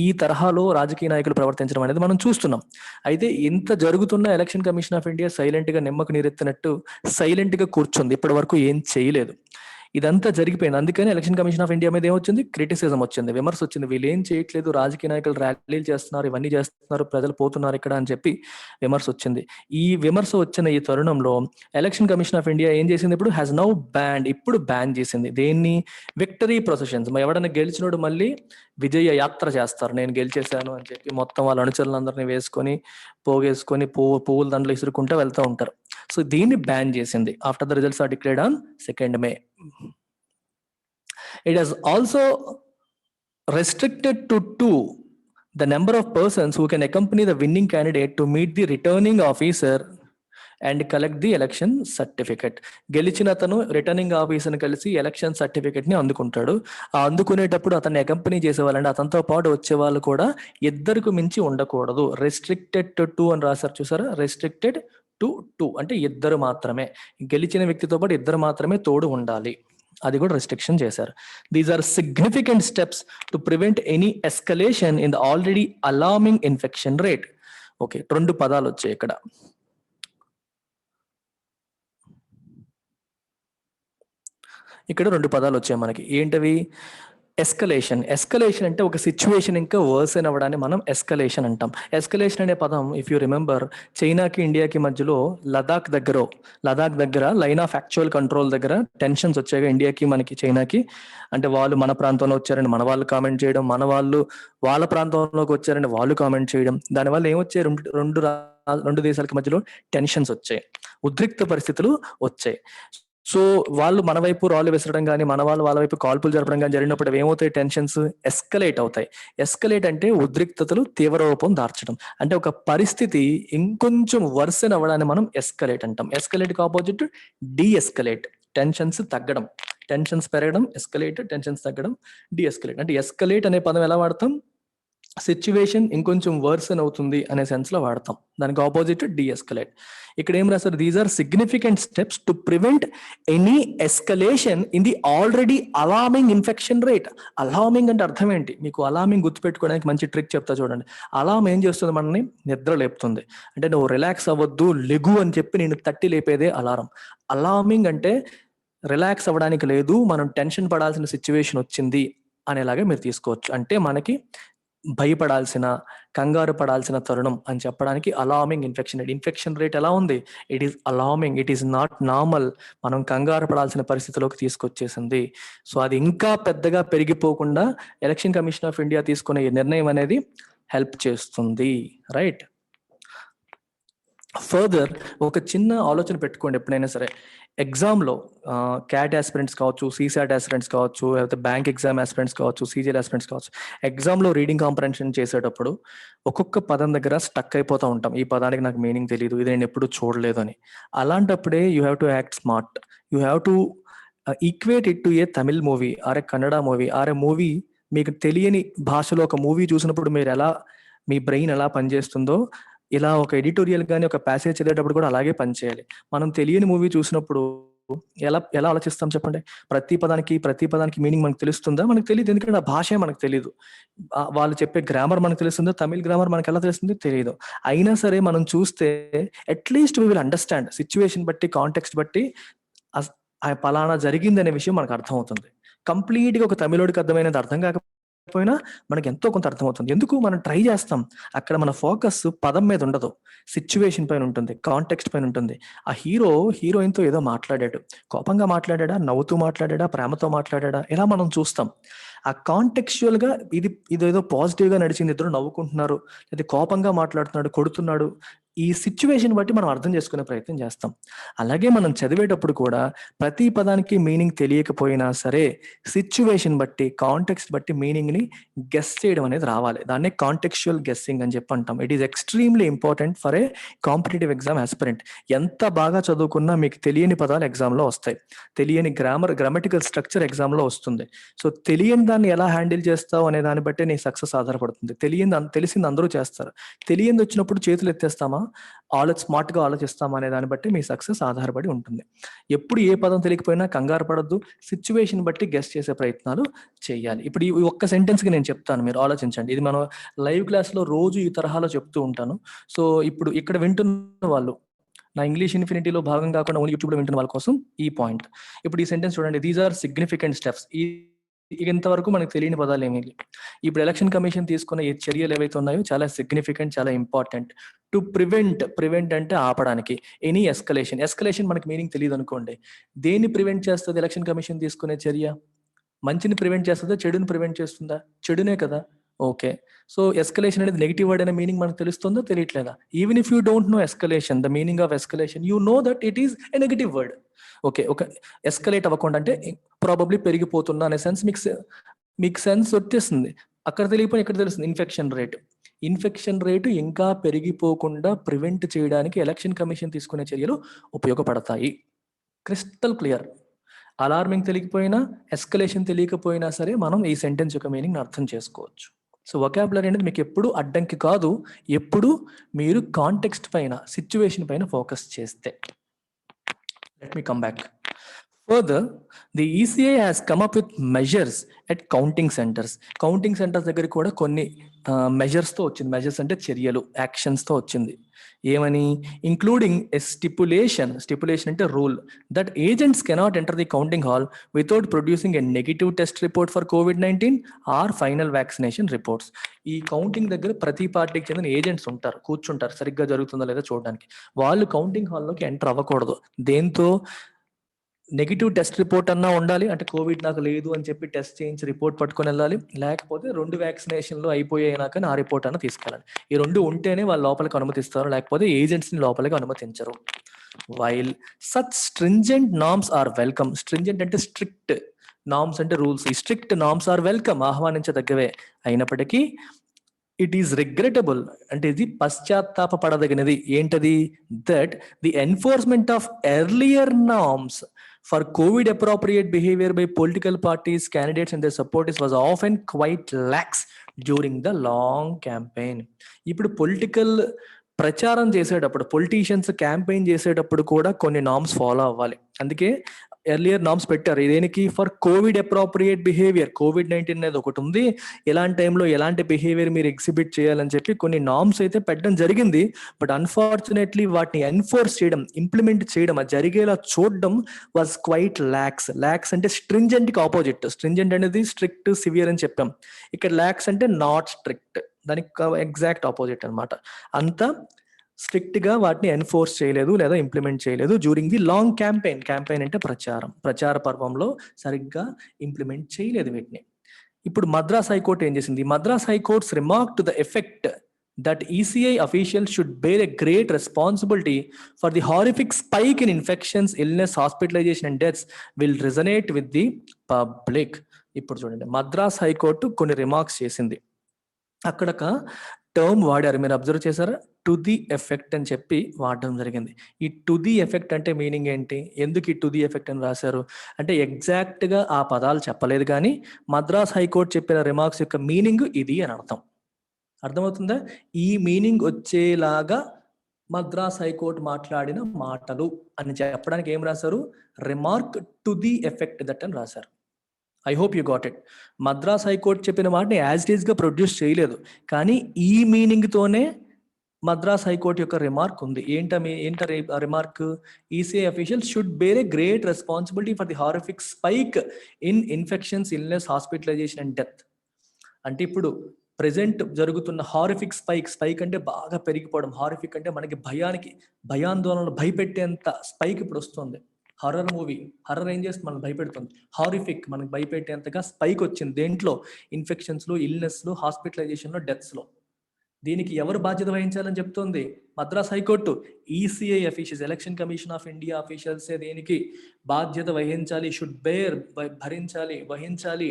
ఈ తరహాలో రాజకీయ నాయకులు ప్రవర్తించడం అనేది మనం చూస్తున్నాం. అయితే ఇంత జరుగుతున్న election commission of India silent గా నిమ్మకు నీరెత్తినట్టు సైలెంట్ గా కూర్చుంది. ఇప్పటి వరకు ఏం చేయలేదు. ఇదంతా జరిగిపోయింది. అందుకని ఎలక్షన్ కమిషన్ ఆఫ్ ఇండియా మీద ఏమొచ్చింది? క్రిటిసిజం వచ్చింది, విమర్శ వచ్చింది. వీళ్ళు ఏం చేయట్లేదు, రాజకీయ నాయకులు ర్యాలీలు చేస్తున్నారు, ఇవన్నీ చేస్తున్నారు, ప్రజలు పోతున్నారు ఇక్కడ అని చెప్పి విమర్శ వచ్చింది. ఈ విమర్శ వచ్చిన ఈ తరుణంలో ఎలక్షన్ కమిషన్ ఆఫ్ ఇండియా ఏం చేసింది? ఇప్పుడు బ్యాన్ చేసింది. దేన్ని? Victory processions. ఎవడన్నా గెలిచినోడు మళ్ళీ విజయ యాత్ర చేస్తారు, నేను గెలిచేశాను అని చెప్పి మొత్తం వాళ్ళ అనుచరులందరినీ వేసుకొని పోగేసుకొని పువ్వుల దండలు ఇసురుకుంటూ వెళ్తూ ఉంటారు. సో దీన్ని బ్యాన్ చేసింది after the results are declared on 2nd May. It has also restricted to 2 the number of persons who can accompany the winning candidate to meet the returning officer and collect the election certificate. గెలిచిన అతను రిటర్నింగ్ ఆఫీసర్ని కలిసి ఎలక్షన్ సర్టిఫికెట్ ని అందుకుంటాడు. ఆ అందుకునేటప్పుడు అతన్ని అకంపెనీ చేసేవాళ్ళంటే అతనితో పాటు వచ్చే వాళ్ళు కూడా ఇద్దరికి మించి ఉండకూడదు. రెస్ట్రిక్టెడ్ టు అని రాశారు చూసారా, రెస్ట్రిక్టెడ్ టు టూ అంటే ఇద్దరు మాత్రమే, గెలిచిన వ్యక్తితో పాటు ఇద్దరు మాత్రమే తోడు ఉండాలి, అది కూడా రెస్ట్రిక్షన్ చేశారు. These are significant steps to prevent any escalation in the already alarming infection rate. Okay, 2 పదాలు వచ్చాయి ఇక్కడ. ఇక్కడ 2 పదాలు వచ్చాయి మనకి. ఏంటవి? ఎస్కలేషన్. ఎస్కలేషన్ అంటే ఒక సిచ్యువేషన్ ఇంకా వర్సన్ అవ్వడాన్ని మనం ఎస్కలేషన్ అంటాం. ఎస్కలేషన్ అనే పదం ఇఫ్ యూ రిమెంబర్, చైనాకి ఇండియాకి మధ్యలో లదాఖ్ దగ్గర లైన్ ఆఫ్ యాక్చువల్ కంట్రోల్ దగ్గర టెన్షన్స్ వచ్చాయి ఇండియాకి మనకి చైనాకి. అంటే వాళ్ళు మన ప్రాంతంలో వచ్చారని మన వాళ్ళు కామెంట్ చేయడం, మన వాళ్ళు వాళ్ళ ప్రాంతంలోకి వచ్చారని వాళ్ళు కామెంట్ చేయడం, దానివల్ల ఏమొచ్చాయి, రెండు దేశాలకి మధ్యలో టెన్షన్స్ వచ్చాయి, ఉద్రిక్త పరిస్థితులు వచ్చాయి. సో వాళ్ళు మన వైపు రాళ్ళు విసరడం కానీ మన వాళ్ళు వాళ్ళ వైపు కాల్పులు జరపడం కానీ జరిగినప్పుడు ఏమవుతాయి, టెన్షన్స్ ఎస్కలేట్ అవుతాయి. ఎస్కలేట్ అంటే ఉద్రిక్తతలు తీవ్ర రూపం దార్చడం, అంటే ఒక పరిస్థితి ఇంకొంచెం వర్సన్ అవ్వడాన్ని మనం ఎస్కలేట్ అంటాం. ఎస్కలేట్కి ఆపోజిట్ డీఎస్కలేట్, టెన్షన్స్ తగ్గడం, టెన్షన్స్ పెరగడం ఎస్కలేట్, టెన్షన్స్ తగ్గడం డీఎస్కలేట్. అంటే ఎస్కలేట్ అనే పదం ఎలా వాడతాం, సిచ్యువేషన్ ఇంకొంచెం వర్సన్ అవుతుంది అనే సెన్స్ లో వాడతాం, దానికి ఆపోజిట్ డీఎస్కలేట్. ఇక్కడ ఏం రాస్తారు, these are significant steps to prevent any escalation in the already alarming infection rate. Alarming అంటే అర్థం ఏంటి, మీకు అలార్మింగ్ గుర్తుపెట్టుకోవడానికి మంచి ట్రిక్ చెప్తా చూడండి. అలార్మ్ ఏం చేస్తుంది, మనల్ని నిద్ర లేపుతుంది. అంటే నువ్వు రిలాక్స్ అవ్వద్దు లెగు అని చెప్పి నేను తట్టి లేపేదే అలారం. అలార్మింగ్ అంటే రిలాక్స్ అవ్వడానికి లేదు, మనం టెన్షన్ పడాల్సిన సిచ్యువేషన్ వచ్చింది అనేలాగా మీరు తీసుకోవచ్చు. అంటే మనకి భయపడాల్సిన, కంగారు పడాల్సిన తరుణం అని చెప్పడానికి అలార్మింగ్ ఇన్ఫెక్షన్ రేట్ ఎలా ఉంది, it is alarming, it is not normal, మనం కంగారు పడాల్సిన పరిస్థితిలోకి తీసుకొచ్చేసింది. సో అది ఇంకా పెద్దగా పెరిగిపోకుండా ఎలక్షన్ కమిషన్ ఆఫ్ ఇండియా తీసుకునే నిర్ణయం అనేది హెల్ప్ చేస్తుంది, రైట్. ఫర్దర్ ఒక చిన్న ఆలోచన పెట్టుకోండి ఎప్పుడైనా సరే, ఎగ్జామ్లో క్యాట్ ఆస్పిరెంట్స్ కావచ్చు, సీసాట్ ఆస్పిరెంట్స్ కావచ్చు, లేకపోతే బ్యాంక్ ఎగ్జామ్ ఆస్పిరెంట్స్ కావచ్చు, సీజీఎల్ ఆస్పిరెంట్స్ కావచ్చు, ఎగ్జామ్లో రీడింగ్ కాంప్రహెన్షన్ చేసేటప్పుడు ఒక్కొక్క పదం దగ్గర స్టక్ అయిపోతూ ఉంటాం, ఈ పదానికి నాకు మీనింగ్ తెలియదు, ఇది నేను ఎప్పుడు చూడలేదు అని. అలాంటప్పుడే you have to act smart, you have to equate it to a Tamil movie or a Kannada movie or a movie. మీకు తెలియని భాషలో ఒక మూవీ చూసినప్పుడు మీరు ఎలా, మీ బ్రెయిన్ ఎలా పనిచేస్తుందో, ఇలా ఒక ఎడిటోరియల్ కానీ ఒక ప్యాసేజ్ చదివేటప్పుడు కూడా అలాగే పనిచేయాలి. మనం తెలియని మూవీ చూసినప్పుడు ఎలా ఎలా ఆలోచిస్తాం చెప్పండి, ప్రతి పదానికి మీనింగ్ మనకు తెలుస్తుందా, మనకు తెలియదు, ఎందుకంటే ఆ భాషే మనకు తెలియదు. వాళ్ళు చెప్పే గ్రామర్ మనకు తెలుస్తుందో, తమిళ్ గ్రామర్ మనకు ఎలా తెలుస్తుందో తెలియదు. అయినా సరే మనం చూస్తే at least we will understand, situation బట్టి కాంటెక్స్ట్ బట్టి ఆ పలానా జరిగింది అనే విషయం మనకు అర్థమవుతుంది. కంప్లీట్ గా ఒక తమిళోడికి అర్థమైనది అర్థం కాకపోయినా మనకి ఎంతో కొంత అర్థమవుతుంది. ఎందుకు, మనం ట్రై చేస్తాం. అక్కడ మన ఫోకస్ పదం మీద ఉండదు, సిచ్యువేషన్ పైన ఉంటుంది, కాంటెక్స్ట్ పైన ఉంటుంది. ఆ హీరోయిన్ తో ఏదో మాట్లాడాడు, కోపంగా మాట్లాడా, నవ్వుతూ మాట్లాడా, ప్రేమతో మాట్లాడా, ఇలా మనం చూస్తాం. ఆ కాంటెక్చువల్ గా ఇదేదో పాజిటివ్ గా నడిచింది, ఇద్దరు నవ్వుకుంటున్నారు, లేదా కోపంగా మాట్లాడుతున్నాడు, కొడుతున్నాడు, ఈ సిచ్యువేషన్ బట్టి మనం అర్థం చేసుకునే ప్రయత్నం చేస్తాం. అలాగే మనం చదివేటప్పుడు కూడా ప్రతి పదానికి మీనింగ్ తెలియకపోయినా సరే సిచ్యువేషన్ బట్టి, కాంటెక్స్ట్ బట్టి మీనింగ్ ని గెస్ చేయడం అనేది రావాలి. దాన్నే కాంటెక్చువల్ గెస్సింగ్ అని చెప్పి అంటాం. It is extremely important for a competitive exam aspirant. ఎంత బాగా చదువుకున్నా మీకు తెలియని పదాలు ఎగ్జామ్ లో వస్తాయి, తెలియని గ్రామటికల్ స్ట్రక్చర్ ఎగ్జామ్ లో వస్తుంది. సో తెలియని దాన్ని ఎలా హ్యాండిల్ చేస్తావు అనే దాన్ని బట్టే నీ సక్సెస్ ఆధారపడుతుంది. తెలిసింది అందరూ చేస్తారు, తెలియంది వచ్చినప్పుడు చేతులు ఎత్తేస్తామా, స్మార్ట్ గా ఆలోచిస్తామా అనే దాన్ని బట్టి మీ సక్సెస్ ఆధారపడి ఉంటుంది. ఎప్పుడు ఏ పదం తెలియకపోయినా కంగారు పడద్దు, సిచ్యువేషన్ బట్టి గెస్ చేసే ప్రయత్నాలు చేయాలి. ఇప్పుడు ఈ ఒక్క సెంటెన్స్ కి నేను చెప్తాను, మీరు ఆలోచించండి. ఇది మనం లైవ్ క్లాస్ లో రోజు ఈ తరహాలో చెప్తూ ఉంటాను. సో ఇప్పుడు ఇక్కడ వింటున్న వాళ్ళు, నా ఇంగ్లీష్ ఇన్ఫినిటీలో భాగం కాకుండా ఓన్లీ యూట్యూబ్ లో వింటున్న వాళ్ళ కోసం ఈ పాయింట్. ఇప్పుడు ఈ సెంటెన్స్ చూడండి, దీస్ ఆర్ సిగ్నిఫికెంట్ స్టెప్స్. ఇంతవరకు మనకు తెలియని పదాలు ఏమీ లేవు. ఇప్పుడు ఎలక్షన్ కమిషన్ తీసుకున్న ఈ చర్యలు ఏవైతే ఉన్నాయో చాలా సిగ్నిఫికెంట్, చాలా ఇంపార్టెంట్. టు ప్రివెంట్ అంటే ఆపడానికి, ఎనీ ఎస్కలేషన్ మనకి మీనింగ్ తెలియదు అనుకోండి, దేన్ని ప్రివెంట్ చేస్తుంది ఎలక్షన్ కమిషన్ తీసుకునే చర్య? మంచిని ప్రివెంట్ చేస్తుందా, చెడుని ప్రివెంట్ చేస్తుందా? చెడునే కదా. ఓకే, సో ఎస్కలేషన్ అనేది నెగిటివ్ వర్డ్ అనే మీనింగ్ మనకు తెలుస్తుందో తెలియట్లేదా? Even if you don't know escalation, the meaning of escalation, you know that it is a negative word. Okay, ఒక ఎస్కలేట్ అవ్వకుండా అంటే ప్రాబబ్లీ పెరిగిపోతున్నా అనే సెన్స్ మీకు సెన్స్ వచ్చేస్తుంది. అక్కడ తెలియకపోయినా ఇక్కడ తెలుస్తుంది, ఇన్ఫెక్షన్ రేట్. ఇన్ఫెక్షన్ రేటు ఇంకా పెరిగిపోకుండా ప్రివెంట్ చేయడానికి ఎలక్షన్ కమిషన్ తీసుకునే చర్యలు ఉపయోగపడతాయి. Crystal clear. అలార్మింగ్ తెలియకపోయినా, ఎస్కలేషన్ తెలియకపోయినా సరే మనం ఈ సెంటెన్స్ యొక్క మీనింగ్ అర్థం చేసుకోవచ్చు. సో వొకాబులరీ అనేది మీకు ఎప్పుడు అడ్డంకి కాదు, ఎప్పుడు మీరు కాంటెక్స్ట్ పైన, సిచ్యువేషన్ పైన ఫోకస్ చేస్తే. Let me come back. Further, the ECI has come up with measures at counting centers. Counting centres దగ్గర కూడా కొన్ని మెజర్స్తో వచ్చింది. మెజర్స్ అంటే చర్యలు, యాక్షన్స్తో వచ్చింది. ఏమని? ఇంక్లూడింగ్ ఎ స్టిపులేషన్ అంటే rule that agents cannot enter the counting hall without producing a negative test report for COVID-19 or final vaccination reports. ఈ కౌంటింగ్ దగ్గర ప్రతి పార్టీకి చెందిన ఏజెంట్స్ ఉంటారు, కూర్చుంటారు సరిగ్గా జరుగుతుందో లేదో చూడడానికి. వాళ్ళు కౌంటింగ్ హాల్లోకి ఎంటర్ అవ్వకూడదు. దేంతో? నెగిటివ్ టెస్ట్ రిపోర్ట్ అన్నా ఉండాలి, అంటే కోవిడ్ నాకు లేదు అని చెప్పి టెస్ట్ చేయించి రిపోర్ట్ పట్టుకొని వెళ్ళాలి, లేకపోతే 2 వ్యాక్సినేషన్లు అయిపోయాక ఆ రిపోర్ట్ అన్న తీసుకెళ్ళాలి. ఈ 2 ఉంటేనే వాళ్ళు లోపలికి అనుమతిస్తారు, లేకపోతే ఏజెంట్స్ని లోపలికి అనుమతించరు. While such stringent norms are welcome. Stringent అంటే స్ట్రిక్ట్, నార్మ్స్ అంటే రూల్స్. ఈ స్ట్రిక్ట్ నార్మ్స్ ఆర్ వెల్కమ్, ఆహ్వానించదగ్గవే అయినప్పటికీ ఇట్ ఈస్ రిగ్రెటబుల్, అంటే ఇది పశ్చాత్తాపపడదగినది. ఏంటది? That the enforcement of earlier norms for COVID appropriate behavior by political parties, candidates and their supporters was often quite lax during the long campaign. ఇప్పుడు పొలిటికల్ ప్రచారం చేసేటప్పుడు, పొలిటీషియన్స్ క్యాంపెయిన్ చేసేటప్పుడు కూడా కొన్ని నార్మ్స్ ఫాలో అవ్వాలి. అందుకే ఎర్లియర్ నార్మ్స్ పెట్టారు. ఇదేనికి? For COVID appropriate behaviour. COVID-19 అనేది ఒకటి ఉంది, ఎలాంటి టైంలో ఎలాంటి బిహేవియర్ మీరు ఎగ్జిబిట్ చేయాలని చెప్పి కొన్ని నార్మ్స్ అయితే పెట్టడం జరిగింది. బట్ అన్ఫార్చునేట్లీ వాటిని ఎన్ఫోర్స్ చేయడం, ఇంప్లిమెంట్ చేయడం, అది జరిగేలా చూడడం వాజ్ క్వైట్ లాక్స్. లాక్స్ అంటే స్ట్రింజెంట్కి ఆపోజిట్. స్ట్రింజెంట్ అనేది స్ట్రిక్ట్, సివియర్ అని చెప్పాం. ఇక్కడ లాక్స్ అంటే నాట్ స్ట్రిక్ట్, దానికి ఎగ్జాక్ట్ ఆపోజిట్ అనమాట. అంత స్ట్రిక్ట్ గా వాటిని ఎన్ఫోర్స్ చేయలేదు లేదా ఇంప్లిమెంట్ చేయలేదు during the long campaign. Campaign అంటే ప్రచార పర్వంలో సరిగ్గా ఇంప్లిమెంట్ చేయలేదు వీటిని. ఇప్పుడు మద్రాస్ హైకోర్టు ఏం చేసింది? Madras high courts remark to the effect that ECI officials should bear a great responsibility for the horrific spike in infections, illness, hospitalization and deaths will resonate with the public. ఇప్పుడు చూడండి, మద్రాస్ హైకోర్టు కొన్ని రిమార్క్స్ చేసింది. అక్కడ టర్మ్ వాడారు, మీరు అబ్జర్వ్ చేశారా? టు ది ఎఫెక్ట్ అని చెప్పి వాడడం జరిగింది. ఈ టు ది ఎఫెక్ట్ అంటే మీనింగ్ ఏంటి? ఎందుకు ఈ టు ది ఎఫెక్ట్ అని రాశారు అంటే ఎగ్జాక్ట్గా ఆ పదాలు చెప్పలేదు, కానీ మద్రాస్ హైకోర్టు చెప్పిన రిమార్క్స్ యొక్క మీనింగ్ ఇది అని అర్థం. అర్థమవుతుందా? ఈ మీనింగ్ వచ్చేలాగా మద్రాస్ హైకోర్టు మాట్లాడిన మాటలు అని చెప్పడానికి ఏం రాశారు? Remark to the effect that అని రాశారు. I hope you got it. Madras high court చెప్పిన వాటిని యాజ్ ఇట్ ఈస్గా ప్రొడ్యూస్ చేయలేదు, కానీ ఈ మీనింగ్తోనే మద్రాస్ హైకోర్టు యొక్క రిమార్క్ ఉంది. ఏంట remark? ECI officials should bear a great responsibility for the horrific spike in infections, illness, hospitalization and death. అంటే ఇప్పుడు ప్రెసెంట్ జరుగుతున్న హారిఫిక్ స్పైక్ అంటే బాగా పెరిగిపోవడం. హారిఫిక్ అంటే మనకి భయాందోళనలు భయపెట్టేంత స్పైక్ ఇప్పుడు వస్తుంది. హర్రర్ మూవీ, హర్రర్ ఏం చేస్తుంది? మనకు భయపెడుతుంది. హారిఫిక్ మనకు భయపెట్టేంతగా స్పైక్ వచ్చింది. దేంట్లో? ఇన్ఫెక్షన్స్లో, ఇల్నెస్లో, హాస్పిటలైజేషన్లో, డెత్స్లో. దీనికి ఎవరు బాధ్యత వహించాలని చెప్తోంది Madras high court? ECI officials, election commission of India అఫీషియల్సే దీనికి బాధ్యత వహించాలి. షుడ్ బేర్, వహించాలి,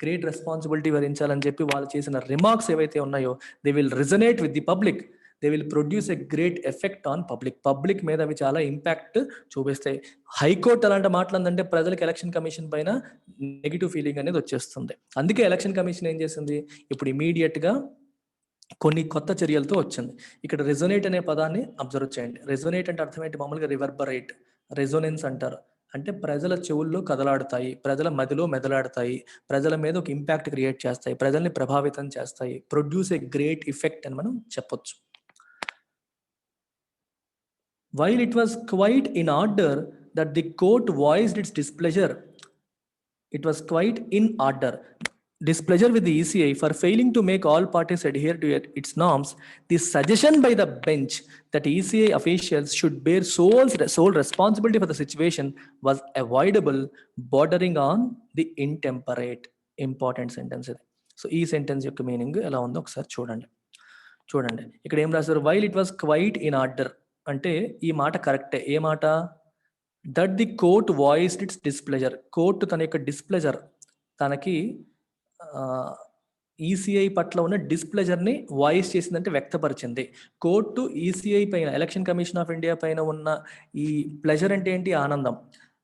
గ్రేట్ రెస్పాన్సిబిలిటీ వహించాలని చెప్పి వాళ్ళు చేసిన రిమార్క్స్ ఏవైతే ఉన్నాయో, they will resonate with the public, they will produce a great effect on public మీద అవి చాలా ఇంపాక్ట్ చూపిస్తాయి. హైకోర్టు అలాంటి మాట్లాడిందంటే ప్రజలకు ఎలక్షన్ కమిషన్ పైన నెగిటివ్ ఫీలింగ్ అనేది వచ్చేస్తుంది. అందుకే ఎలక్షన్ కమిషన్ ఏం చేసింది? ఇప్పుడు ఇమీడియట్ గా కొన్ని కొత్త చర్యలతో వచ్చింది. ఇక్కడ రెజొనేట్ అనే పదాన్ని అబ్జర్వ్ చేయండి. రెజొనేట్ అంటే అర్థం ఏంటి? మామూలుగా రివర్బరేట్, రెజొనెన్స్ అంటారు. అంటే ప్రజల చెవుల్లో కదలాడుతాయి, ప్రజల మదిలో మెదలాడుతాయి, ప్రజల మీద ఒక ఇంపాక్ట్ క్రియేట్ చేస్తాయి, ప్రజల్ని ప్రభావితం చేస్తాయి, ప్రొడ్యూస్ ఏ గ్రేట్ ఎఫెక్ట్ అని మనం చెప్పొచ్చు. While it was quite in order that the court voiced its displeasure with the ECI for failing to make all parties adhere to its norms, the suggestion by the bench that ECI officials should bear sole responsibility for the situation was avoidable, bordering on the intemperate. Important sentence ఇది. సో ఈ సెంటెన్స్ యొక్క మీనింగ్ ఎలా ఉందో ఒకసారి చూడండి. ఇక్కడ ఏం రాశారు? While it was quite in order అంటే ఈ మాట కరెక్టే. ఏ మాట? That the court voiced it's displeasure. Court తన యొక్క డిస్ప్లెజర్, తనకి ఈసీఐ పట్ల ఉన్న డిస్ప్లెజర్ని వాయిస్ చేసిందంటే వ్యక్తపరిచింది. కోర్టు ఈసీఐ పైన, ఎలక్షన్ కమిషన్ ఆఫ్ ఇండియా పైన ఉన్న ఈ ప్లెజర్ అంటే ఏంటి? ఆనందం.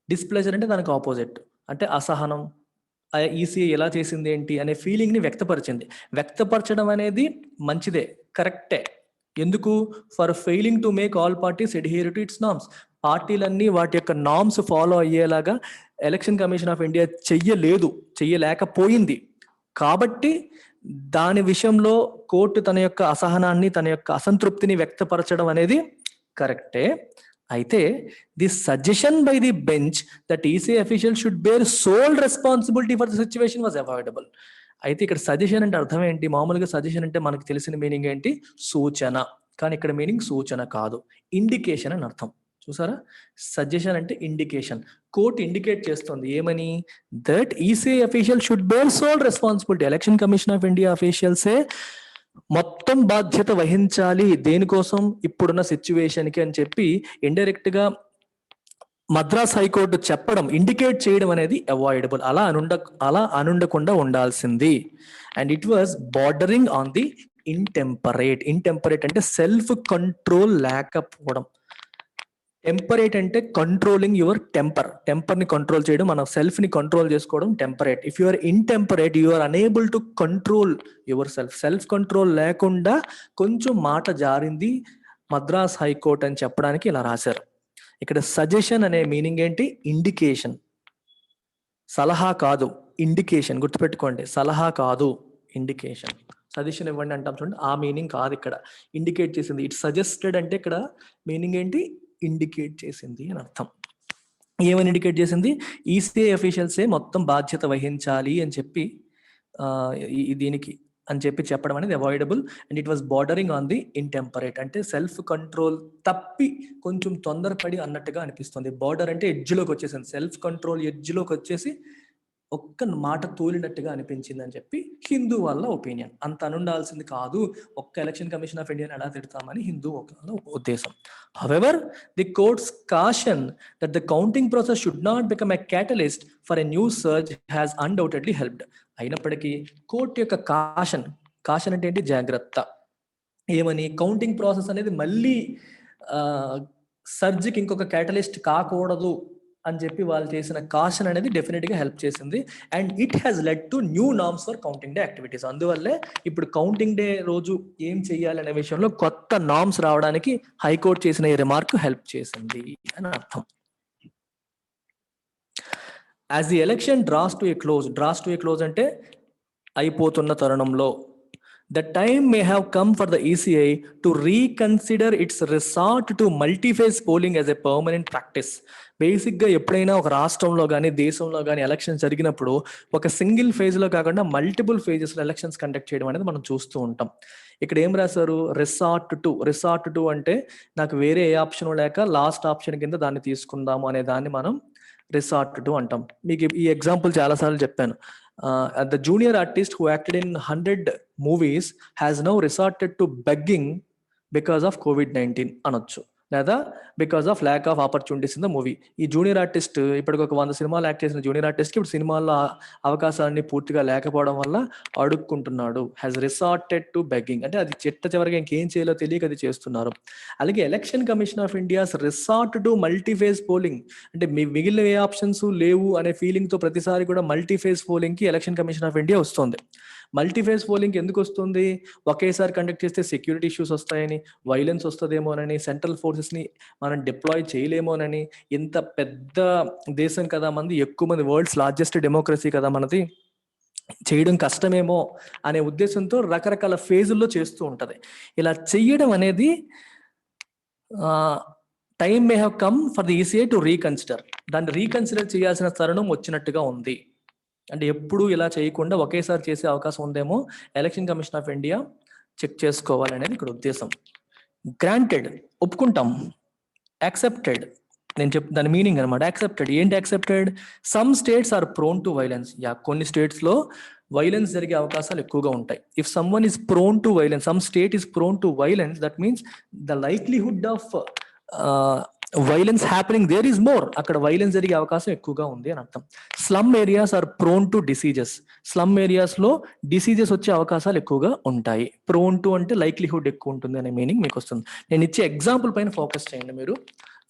డిస్ప్లెజర్ అంటే దానికి ఆపోజిట్, అంటే అసహనం. ఈసీఐ ఎలా చేసింది ఏంటి అనే ఫీలింగ్ని వ్యక్తపరిచింది. వ్యక్తపరచడం అనేది మంచిదే, కరెక్టే. ఎందుకు? For failing to make all parties adhere to it's norms. పార్టీలన్నీ వాటి యొక్క నార్మ్స్ ఫాలో అయ్యేలాగా ఎలక్షన్ కమిషన్ ఆఫ్ ఇండియా చెయ్యలేకపోయింది. కాబట్టి దాని విషయంలో కోర్టు తన యొక్క అసహనాన్ని, తన యొక్క అసంతృప్తిని వ్యక్తపరచడం అనేది కరెక్టే. అయితే the suggestion by the bench that ECI official should bear sole responsibility for the situation was avoidable. అయితే ఇక్కడ సజెషన్ అంటే అర్థం ఏంటి? మామూలుగా సజెషన్ అంటే మనకు తెలిసిన మీనింగ్ ఏంటి? సూచన. కానీ ఇక్కడ మీనింగ్ సూచన కాదు, ఇండికేషన్ అని అర్థం. చూసారా? సజెషన్ అంటే ఇండికేషన్. కోర్టు ఇండికేట్ చేస్తుంది ఏమని? That ECI official should bear sole responsibility. Election commission of India అఫీషియల్సే మొత్తం బాధ్యత వహించాలి దేనికోసం? ఇప్పుడున్న సిచ్యువేషన్ కి అని చెప్పి ఇండైరెక్ట్ గా మద్రాస్ హైకోర్టు చెప్పడం, ఇండికేట్ చేయడం అనేది అవాయిడబుల్. అలా అనుండకుండా ఉండాల్సింది. And it was bordering on the intemperate. Intemperate అంటే సెల్ఫ్ కంట్రోల్ లేకపోవడం. టెంపరేట్ అంటే కంట్రోలింగ్ యువర్ టెంపర్. టెంపర్ ని కంట్రోల్ చేయడం, మన సెల్ఫ్ ని కంట్రోల్ చేసుకోవడం temperate. If you are intemperate, you are unable to control yourself. Self control లేకుండా కొంచెం మాట జారింది మద్రాస్ హైకోర్టు అని చెప్పడానికి ఇలా రాశారు. ఇక్కడ సజెషన్ అనే మీనింగ్ ఏంటి? ఇండికేషన్. సలహా కాదు, ఇండికేషన్. గుర్తుపెట్టుకోండి, సలహా కాదు, ఇండికేషన్. సజెషన్ ఇవ్వండి అంటాం చూడండి, ఆ మీనింగ్ కాదు ఇక్కడ. ఇండికేట్ చేసింది. ఇట్ సజెస్టెడ్ అంటే ఇక్కడ మీనింగ్ ఏంటి? ఇండికేట్ చేసింది అని అర్థం. ఏమని ఇండికేట్ చేసింది? ఈసీఐ అఫీషియల్సే మొత్తం బాధ్యత వహించాలి అని చెప్పి దీనికి అని చెప్పి చెప్పడం అనేది avoidable. And it was bordering on the intemperate. అంటే సెల్ఫ్ కంట్రోల్ తప్పి కొంచెం తొందరపడి అన్నట్టుగా అనిపిస్తుంది. బార్డర్ అంటే ఎడ్జ్లోకి వచ్చేసింది, సెల్ఫ్ కంట్రోల్ ఎడ్జ్లోకి వచ్చేసి ఒక్క మాట తోలినట్టుగా అనిపించింది అని చెప్పి హిందూ వాళ్ళ ఒపీనియన్. అంత అనుండాల్సింది కాదు, ఒక్క ఎలక్షన్ కమిషన్ ఆఫ్ ఇండియాని ఎలా తిడతామని హిందూ ఉద్దేశం. However the courts caution that the counting process should not become a catalyst for a new surge has undoubtedly helped. అయినప్పటికీ కోర్టు యొక్క కాషన్ అంటే ఏంటి? జాగ్రత్త. ఏమని? కౌంటింగ్ ప్రాసెస్ అనేది మళ్ళీ సర్జ్కి ఇంకొక క్యాటలిస్ట్ కాకూడదు అని చెప్పి వాళ్ళు చేసిన కాషన్ అనేది డెఫినెట్ గా హెల్ప్ చేసింది. And it has led to new norms for counting day activities. అందువల్లే ఇప్పుడు కౌంటింగ్ డే రోజు ఏం చెయ్యాలి అనే విషయంలో కొత్త నార్మ్స్ రావడానికి హైకోర్టు చేసిన ఈ రిమార్క్ హెల్ప్ చేసింది అని అర్థం. As the election draws to a close అంటే అయిపోతున్న తరుణంలో, the time may have come for the ECI to reconsider its resort to multi-phase polling as a permanent practice. బేసిక్గా ఎప్పుడైనా ఒక రాష్ట్రంలో కానీ దేశంలో కానీ ఎలక్షన్ జరిగినప్పుడు ఒక సింగిల్ ఫేజ్లో కాకుండా మల్టిపుల్ ఫేజెస్లో ఎలక్షన్స్ కండక్ట్ చేయడం అనేది మనం చూస్తూ ఉంటాం. ఇక్కడ ఏం రాశారు? రిసార్ట్ టు అంటే నాకు వేరే ఏ ఆప్షన్ లేక లాస్ట్ ఆప్షన్ కింద దాన్ని తీసుకుందాము అనే దాన్ని మనం రిసార్ట్ టు అంటాం. మీకు ఈ ఎగ్జాంపుల్ చాలాసార్లు చెప్పాను. The junior artist who acted in 100 movies has now resorted to begging because of COVID-19 అనొచ్చు, లేదా because of lack of opportunities in the movie. ఈ జూనియర్ ఆర్టిస్ట్ ఇప్పటికి ఒక 100 సినిమాలు యాక్ట్ చేసిన జూనియర్ ఆర్టిస్ట్కి ఇప్పుడు సినిమాల్లో అవకాశాలన్నీ పూర్తిగా లేకపోవడం వల్ల అడుక్కుంటున్నాడు. హ్యాస్ రిసార్టెడ్ టు బెగ్గింగ్ అంటే అది చివరిగా ఇంకేం చేయాలో తెలియక అది చేస్తున్నారు. అలాగే election commission of India's resort to multiphase polling అంటే మిగిలిన ఏ ఆప్షన్స్ లేవు అనే ఫీలింగ్ తో ప్రతిసారి కూడా మల్టీఫేజ్ పోలింగ్ కి ఎలక్షన్ కమిషన్ ఆఫ్ ఇండియా వస్తుంది. మల్టీఫేజ్ పోలింగ్ ఎందుకు వస్తుంది? ఒకేసారి కండక్ట్ చేస్తే సెక్యూరిటీ ఇష్యూస్ వస్తాయని, వైలెన్స్ వస్తుందేమోనని, సెంట్రల్ ఫోర్సెస్ ని మనం డిప్లాయ్ చేయలేమోనని, ఇంత పెద్ద దేశం కదా మనది, ఎక్కువ మంది, వరల్డ్స్ లార్జెస్ట్ డెమోక్రసీ కదా మనది, చేయడం కష్టమేమో అనే ఉద్దేశంతో రకరకాల ఫేజుల్లో చేస్తూ ఉంటది. ఇలా చెయ్యడం అనేది time may have come for the ECI to reconsider. దాన్ని రీకన్సిడర్ చేయాల్సిన తరుణం వచ్చినట్టుగా ఉంది. అంటే ఎప్పుడు ఇలా చేయకుండా ఒకేసారి చేసే అవకాశం ఉందేమో election commission of India check చేసుకోవాలనేది ఇక్కడ ఉద్దేశం. గ్రాంటెడ్ ఒప్పుకుంటాం, యాక్సెప్టెడ్ నేను దాని మీనింగ్ అనమాట. యాక్సెప్టెడ్ ఏంటి? Accepted some states are prone to violence. కొన్ని స్టేట్స్ లో వైలెన్స్ జరిగే అవకాశాలు ఎక్కువగా ఉంటాయి. If someone is prone to violence, some state is prone to violence, that means the likelihood of violence happening there is more, అక్కడ వైలెన్స్ జరిగే అవకాశం ఎక్కువగా ఉంది అని అర్థం. Slum areas are prone to diseases, slum areas లో డిసీజెస్ వచ్చే అవకాశాలు ఎక్కువగా ఉంటాయి. ప్రోన్ టు అంటే లైక్లీహుడ్ ఎక్కువ ఉంటుంది అనే మీనింగ్ మీకు వస్తుంది. నేను ఇచ్చే ఎగ్జాంపుల్ పైన ఫోకస్ చేయండి, మీరు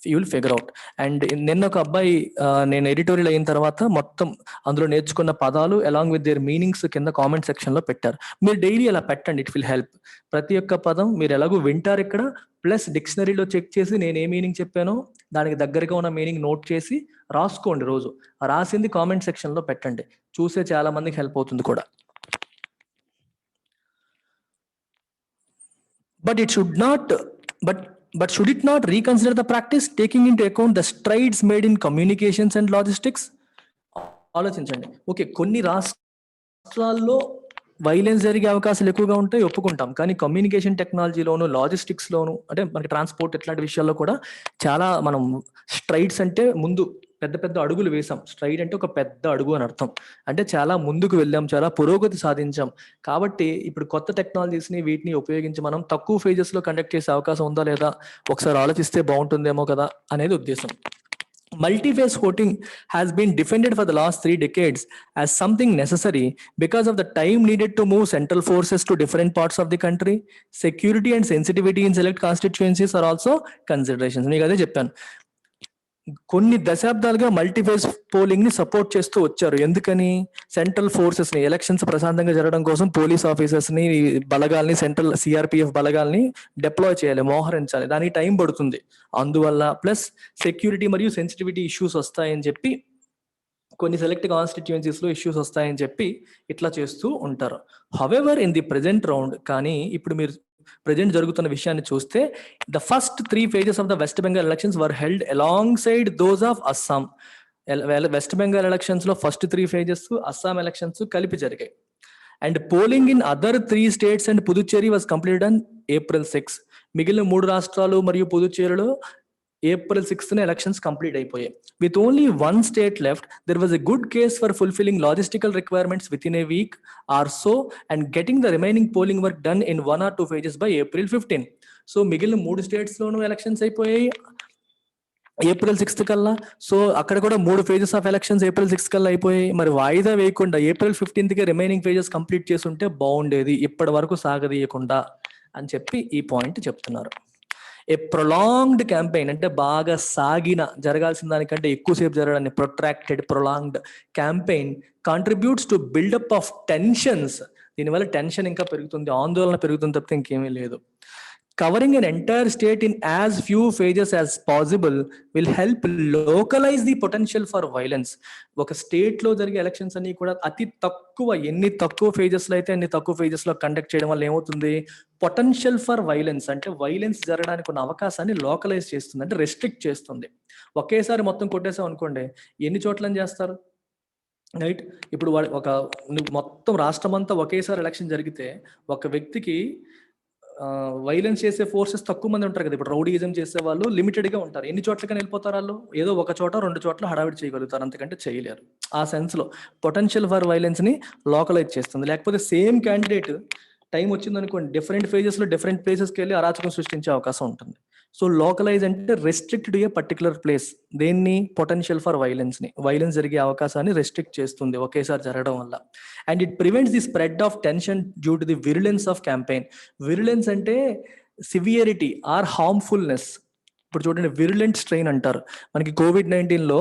you will figure out. And నిన్న ఒక అబ్బాయి నేను ఎడిటోరియల్ అయిన తర్వాత మొత్తం అందులో నేర్చుకున్న పదాలు అలాంగ్ విత్ దేర్ మీనింగ్స్ కింద కామెంట్ సెక్షన్ లో పెట్టారు. మీరు డైలీ అలా పెట్టండి, ఇట్ విల్ హెల్ప్. ప్రతి ఒక్క పదం మీరు ఎలాగో వింటారు ఇక్కడ, ప్లస్ డిక్షనరీలో చెక్ చేసి నేను ఏ మీనింగ్ చెప్పానో దానికి దగ్గరగా ఉన్న మీనింగ్ నోట్ చేసి రాసుకోండి. రోజు రాసింది కామెంట్ సెక్షన్ లో పెట్టండి, చూసే చాలా మందికి హెల్ప్ అవుతుంది కూడా. But it should not, but should it not reconsider the practice taking into account the strides made in communications and logistics? ఆలోచించండి. ఓకే, కొన్ని రాష్ట్రాల్లో వైలెన్స్ జరిగే అవకాశాలు ఎక్కువగా ఉంటాయి, ఒప్పుకుంటాం. కానీ కమ్యూనికేషన్ టెక్నాలజీలోను, లాజిస్టిక్స్ లోను, అంటే మనకి ట్రాన్స్పోర్ట్ ఇట్లాంటి విషయాల్లో కూడా చాలా మనం స్ట్రైడ్స్ అంటే ముందు పెద్ద పెద్ద అడుగులు వేసాం. స్ట్రైడ్ అంటే ఒక పెద్ద అడుగు అని అర్థం. అంటే చాలా ముందుకు వెళ్ళాం, చాలా పురోగతి సాధించాం. కాబట్టి ఇప్పుడు కొత్త టెక్నాలజీస్ ని వీటిని ఉపయోగించి మనం తక్కువ ఫేజెస్ లో కండక్ట్ చేసే అవకాశం ఉందా లేదా ఒకసారి ఆలోచిస్తే బాగుంటుందేమో కదా అనేది ఉద్దేశం. Multi-phase voting has been defended for the last 3 decades as something necessary because of the time needed to move central forces to different parts of the country. Security and sensitivity in select constituencies are also considerations. మీకు అదే చెప్పాను, కొన్ని దశాబ్దాలుగా మల్టీఫేజ్ పోలింగ్ ని సపోర్ట్ చేస్తూ వచ్చారు. ఎందుకని? సెంట్రల్ ఫోర్సెస్ ని, ఎలక్షన్స్ ప్రశాంతంగా జరగడం కోసం పోలీస్ ఆఫీసర్స్ ని, బలగాల్ని, సెంట్రల్ సిఆర్పిఎఫ్ బలగాల్ని డిప్లాయ్ చేయాలి, మోహరించాలి, దానికి టైం పడుతుంది. అందువల్ల ప్లస్ సెక్యూరిటీ మరియు సెన్సిటివిటీ ఇష్యూస్ వస్తాయని చెప్పి, కొన్ని సెలెక్ట్ కాన్స్టిట్యుయెన్సీస్ లో ఇష్యూస్ వస్తాయని చెప్పి ఇట్లా చేస్తూ ఉంటారు. However in the present round, కానీ ఇప్పుడు మీరు ప్రెజెంట్ జరుగుతున్న విషయాన్ని చూస్తే, the first 3 phases of the west Bengal elections were held along side those of Assam. West Bengal elections లో ఫస్ట్ 3 phases అస్సాం ఎలక్షన్స్ కలిపి జరిగాయి. And polling in other 3 states and Puducherry was completed on April 6. మిగిలిన 3 రాష్ట్రాలు మరియు పుదుచ్చేరిలో April 6th ఎలక్షన్స్ కంప్లీట్ అయిపోయాయి. With only 1 state left, there was a good case for fulfilling logistical requirements within a week or so and getting the remaining polling work done in 1 or 2 phases by April 15. So మిగిలిన 3 states లోనూ ఎలక్షన్స్ అయిపోయాయి April 6th కల్లా. సో అక్కడ కూడా 3 phases of elections April 6th కల్లా అయిపోయాయి. మరి వాయిదా వేయకుండా April 15th కి రిమైనింగ్ ఫేజెస్ కంప్లీట్ చేసి ఉంటే బాగుండేది, ఇప్పటి వరకు సాగదీయకుండా అని చెప్పి ఈ పాయింట్ చెప్తున్నారు. ఏ ప్రొలాంగ్డ్ క్యాంపెయిన్ అంటే బాగా సాగిన, జరగాల్సిన దానికంటే ఎక్కువసేపు జరగడాన్ని protracted prolonged campaign contributes to buildup of tensions. దీనివల్ల టెన్షన్ ఇంకా పెరుగుతుంది, ఆందోళన పెరుగుతుంది తప్పితే ఇంకేమీ లేదు. Covering an entire state in as few phases as possible will help localize the potential for violence. ఒక స్టేట్ లో జరిగే ఎలక్షన్స్ అన్ని కూడా అతి తక్కువ, ఎన్ని తక్కువ ఫేజెస్ లో అయితే అన్ని తక్కువ ఫేజెస్ లో కండక్ట్ చేయడం వల్ల ఏమవుతుంది, పొటెన్షియల్ ఫర్ వైలెన్స్ అంటే వైలెన్స్ జరగడానికి ఉన్న అవకాశాన్ని లోకలైజ్ చేస్తుంది, అంటే రెస్ట్రిక్ట్ చేస్తుంది. ఒకేసారి మొత్తం కొట్టేసాం అనుకోండి, ఎన్ని చోట్ల చేస్తారు, రైట్? ఇప్పుడు ఒక మొత్తం రాష్ట్రం అంతా ఒకేసారి ఎలక్షన్ జరిగితే ఒక వ్యక్తికి వైలెన్స్ చేసే ఫోర్సెస్ తక్కువ మంది ఉంటారు కదా. ఇప్పుడు రౌడీయిజం చేసే వాళ్ళు లిమిటెడ్ గా ఉంటారు. ఎన్ని చోట్లకని వెళ్ళిపోతారు వాళ్ళు? ఏదో ఒక చోట 2 చోట్ల హడావిడి చేయగలుగుతారు, అంతకంటే చేయలేరు. ఆ సెన్స్ లో పొటెన్షియల్ ఫర్ వైలెన్స్ ని లోకలైజ్ చేస్తుంది. లేకపోతే సేమ్ క్యాండిడేట్ టైం వచ్చింది అనుకోండి, డిఫరెంట్ ఫేజెస్ లో డిఫరెంట్ ప్లేసెస్కి వెళ్ళి అరాచకం సృష్టించే అవకాశం ఉంటుంది. సో లోకలైజ్ అంటే రెస్ట్రిక్ట్ ఏ పర్టికులర్ ప్లేస్. దేన్ని? పొటెన్షియల్ ఫర్ వైలెన్స్ ని, వైలెన్స్ జరిగే అవకాశాన్ని రెస్ట్రిక్ట్ చేస్తుంది ఒకేసారి జరగడం వల్ల. And it prevents the spread of tension due to the virulence of campaign. Virulence అంటే సివియరిటీ ఆర్ హార్మ్ఫుల్నెస్. ఇప్పుడు చూడండి, విరులెంట్ స్ట్రెయిన్ అంటారు. మనకి COVID-19 లో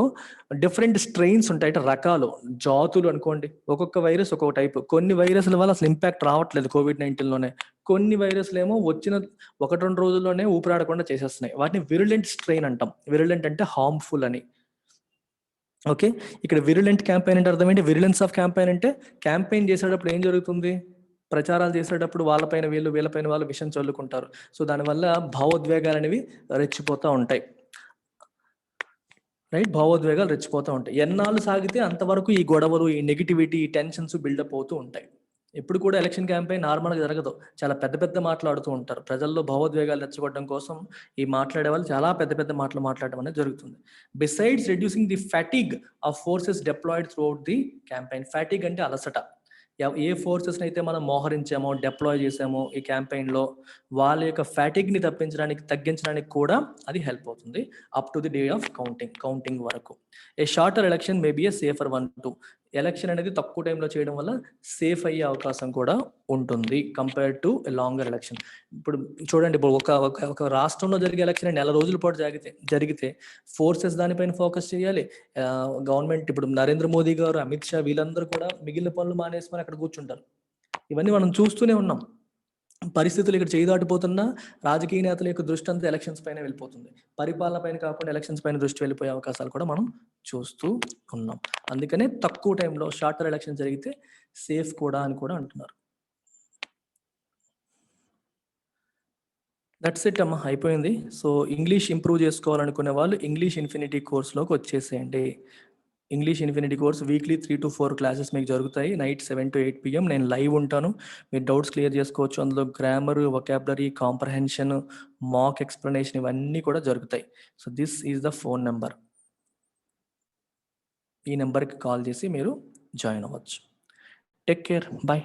డిఫరెంట్ స్ట్రెయిన్స్ ఉంటాయి, అంటే రకాలు, జాతులు అనుకోండి. ఒక్కొక్క వైరస్ ఒక్కొక్క టైప్. కొన్ని వైరస్ల వల్ల అసలు ఇంపాక్ట్ రావట్లేదు COVID-19 లోనే. కొన్ని వైరస్లు ఏమో వచ్చిన 1-2 రోజుల్లోనే ఊపిరాడకుండా చేసేస్తున్నాయి. వాటిని విరులెంట్ స్ట్రెయిన్ అంటాం. విరులెంట్ అంటే హార్మ్ఫుల్ అని. ఓకే, ఇక్కడ విరులెంట్ క్యాంపెయిన్ అంటే అర్థం ఏంటి? విరులెన్స్ ఆఫ్ క్యాంపెయిన్ అంటే క్యాంపెయిన్ చేసేటప్పుడు ఏం జరుగుతుంది, ప్రచారాలు చేసేటప్పుడు వాళ్ళపైన వీళ్ళు, వీళ్ళపైన వాళ్ళు విషయం చల్లుకుంటారు. సో దానివల్ల భావోద్వేగాలు అనేవి రెచ్చిపోతూ ఉంటాయి, రైట్? భావోద్వేగాలు రెచ్చిపోతూ ఉంటాయి. ఎన్నాళ్ళు సాగితే అంతవరకు ఈ గొడవలు, ఈ నెగిటివిటీ, ఈ టెన్షన్స్ బిల్డప్ అవుతూ ఉంటాయి. ఎప్పుడు కూడా ఎలక్షన్ క్యాంపెయిన్ నార్మల్గా జరగదు, చాలా పెద్ద పెద్ద మాట్లాడుతూ ఉంటారు. ప్రజల్లో భావోద్వేగాలు రెచ్చగొట్టడం కోసం ఈ మాట్లాడే వాళ్ళు చాలా పెద్ద పెద్ద మాటలు మాట్లాడడం అనేది జరుగుతుంది. Besides reducing the fatigue of forces deployed throughout the campaign. Fatigue అంటే అలసట. ఏ ఫోర్సెస్ని అయితే మనం మోహరించామో, డిప్లాయ్ చేసామో ఈ క్యాంపెయిన్లో, వాళ్ళ యొక్క ఫ్యాటిగ్ని తగ్గించడానికి కూడా అది హెల్ప్ అవుతుంది up to the day of counting వరకు. A shorter election may be a safer one too. ఎలక్షన్ అనేది తక్కువ టైంలో చేయడం వల్ల సేఫ్ అయ్యే అవకాశం కూడా ఉంటుంది కంపేర్ టు లాంగర్ ఎలక్షన్. ఇప్పుడు చూడండి, ఇప్పుడు ఒక రాష్ట్రంలో జరిగే ఎలక్షన్ నెల రోజుల పాటు జరిగితే ఫోర్సెస్ దానిపైన ఫోకస్ చేయాలి. గవర్నమెంట్ ఇప్పుడు నరేంద్ర మోదీ గారు, అమిత్ షా వీళ్ళందరూ కూడా మిగిలిన పనులు మానేసుకొని అక్కడ కూర్చుంటారు. ఇవన్నీ మనం చూస్తూనే ఉన్నాం. పరిస్థితులు ఇక్కడ చేయి దాటిపోతున్నా రాజకీయ నేతల యొక్క దృష్టి అంతా ఎలక్షన్స్ పైన వెళ్ళిపోతుంది. పరిపాలన పైన కాకుండా ఎలక్షన్స్ పైన దృష్టి వెళ్ళిపోయే అవకాశాలు కూడా మనం చూస్తూ ఉన్నాం. అందుకనే తక్కువ టైంలో షార్టర్ ఎలక్షన్ జరిగితే సేఫ్ కూడా అని కూడా అంటున్నారు. దట్స్ ఇట్ అమ్మా, అయిపోయింది. సో ఇంగ్లీష్ ఇంప్రూవ్ చేసుకోవాలనుకునే వాళ్ళు ఇంగ్లీష్ ఇన్ఫినిటీ కోర్స్లోకి వచ్చేసేయండి. English infinity course weekly 3 to 4 classes మీకు జరుగుతాయి. నైట్ 7 to 8 PM నేను లైవ్ ఉంటాను. మీరు డౌట్స్ క్లియర్ చేసుకోవచ్చు. అందులో grammar, vocabulary, comprehension, mock explanation ఇవన్నీ కూడా జరుగుతాయి. So this is the phone number. ఈ నెంబర్కి కాల్ చేసి మీరు జాయిన్ అవ్వచ్చు. Take care, bye.